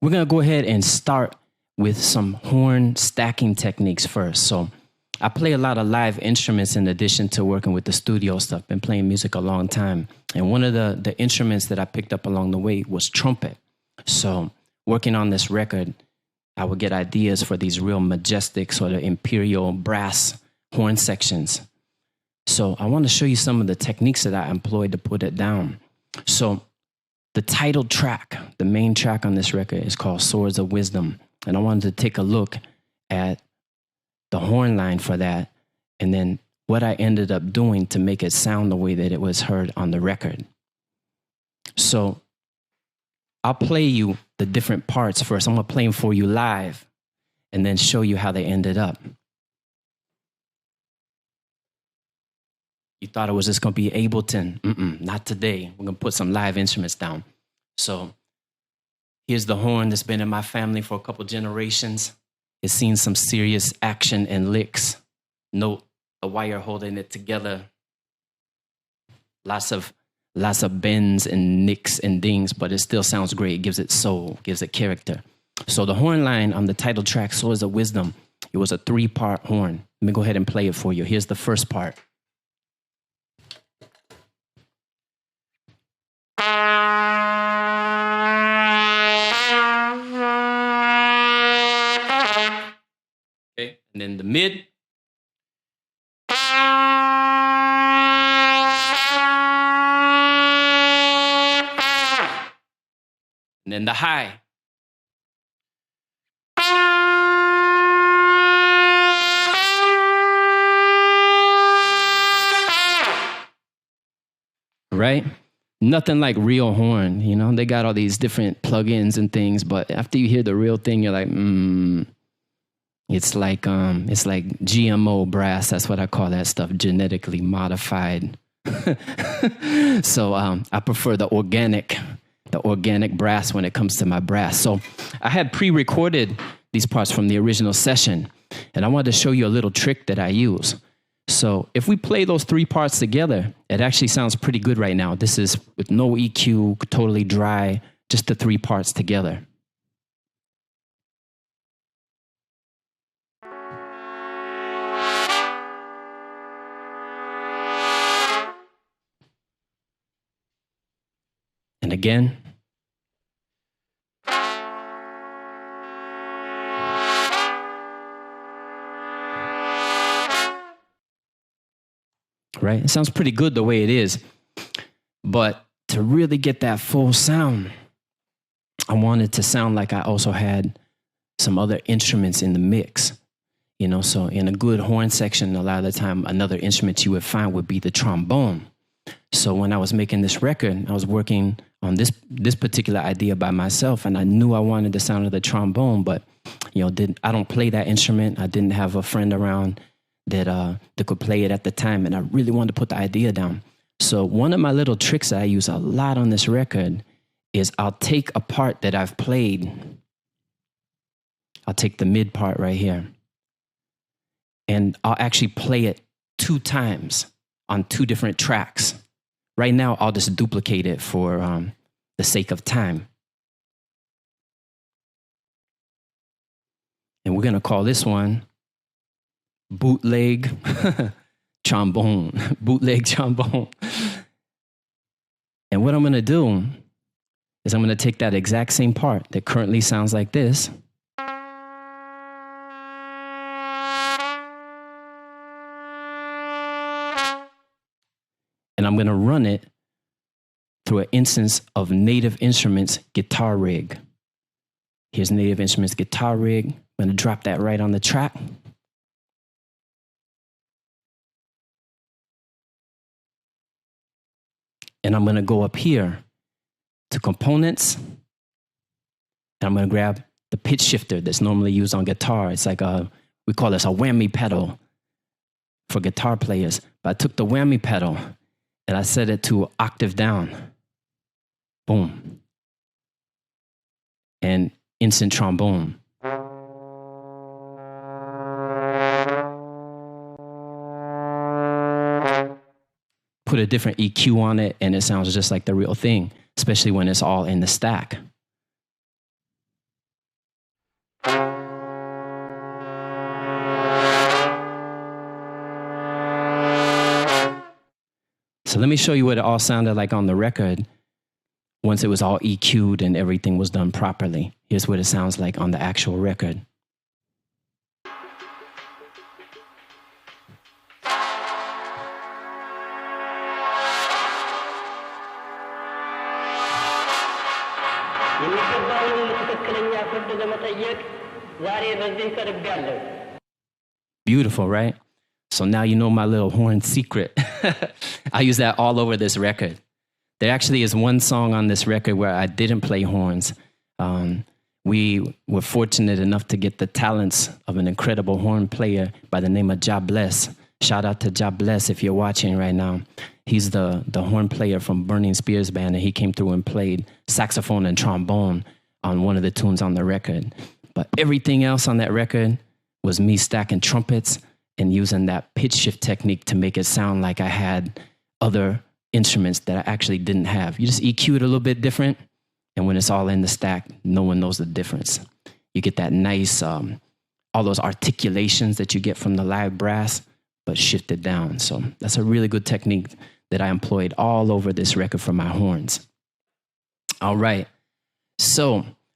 we're going to go ahead and start with some horn stacking techniques first. So I play a lot of live instruments in addition to working with the studio stuff. Been playing music a long time. And one of the instruments that I picked up along the way was trumpet. So working on this record, I would get ideas for these real majestic sort of imperial brass horn sections. So I want to show you some of the techniques that I employed to put it down. So the title track, the main track on this record, is called Swords of Wisdom. And I wanted to take a look at the horn line for that, and then what I ended up doing to make it sound the way that it was heard on the record. So I'll play you the different parts first. I'm going to play them for you live and then show you how they ended up. You thought it was just going to be Ableton. Not today. We're going to put some live instruments down. So here's the horn that's been in my family for a couple generations. It's seen some serious action and licks. Note the wire holding it together. Lots of bends and nicks and dings, but it still sounds great. It gives it soul, gives it character. So the horn line on the title track, Swords of Wisdom, it was a 3-part horn. Let me go ahead and play it for you. Here's the first part. Okay, and then the mid. And then the high. Right? Nothing like real horn, you know? They got all these different plugins and things, but after you hear the real thing, you're like, it's like GMO brass. That's what I call that stuff, genetically modified. So I prefer the organic brass when it comes to my brass. So I had pre-recorded these parts from the original session, and I wanted to show you a little trick that I use. So if we play those 3 parts together, it actually sounds pretty good right now. This is with no EQ, totally dry, just the 3 parts together. And again. Right? It sounds pretty good the way it is. But to really get that full sound, I wanted to sound like I also had some other instruments in the mix. You know, so in a good horn section, a lot of the time, another instrument you would find would be the trombone. So when I was making this record, I was working on this particular idea by myself, and I knew I wanted the sound of the trombone, but you know, I don't play that instrument. I didn't have a friend around that could play it at the time, and I really wanted to put the idea down. So one of my little tricks that I use a lot on this record is I'll take a part that I've played. I'll take the mid part right here, and I'll actually play it 2 times on 2 different tracks. Right now, I'll just duplicate it for the sake of time. And we're going to call this one bootleg trombone. Bootleg trombone. And what I'm going to do is I'm going to take that exact same part that currently sounds like this. And I'm going to run it through an instance of Native Instruments guitar rig. Here's Native Instruments guitar rig. I'm going to drop that right on the track. And I'm going to go up here to components. And I'm going to grab the pitch shifter that's normally used on guitar. It's like we call this a whammy pedal for guitar players. But I took the whammy pedal and I set it to octave down. Boom. And instant trombone. Put a different EQ on it and it sounds just like the real thing, especially when it's all in the stack. So let me show you what it all sounded like on the record once it was all EQ'd and everything was done properly. Here's what it sounds like on the actual record. Beautiful, right? So now you know my little horn secret. I use that all over this record. There actually is one song on this record where I didn't play horns. We were fortunate enough to get the talents of an incredible horn player by the name of Ja Bless. Shout out to Ja Bless if you're watching right now. He's the horn player from Burning Spears Band, and he came through and played saxophone and trombone on one of the tunes on the record. But everything else on that record was me stacking trumpets and using that pitch shift technique to make it sound like I had other instruments that I actually didn't have. You just EQ it a little bit different, and when it's all in the stack, no one knows the difference. You get that nice, all those articulations that you get from the live brass, but shifted down. So that's a really good technique that I employed all over this record for my horns. All right. So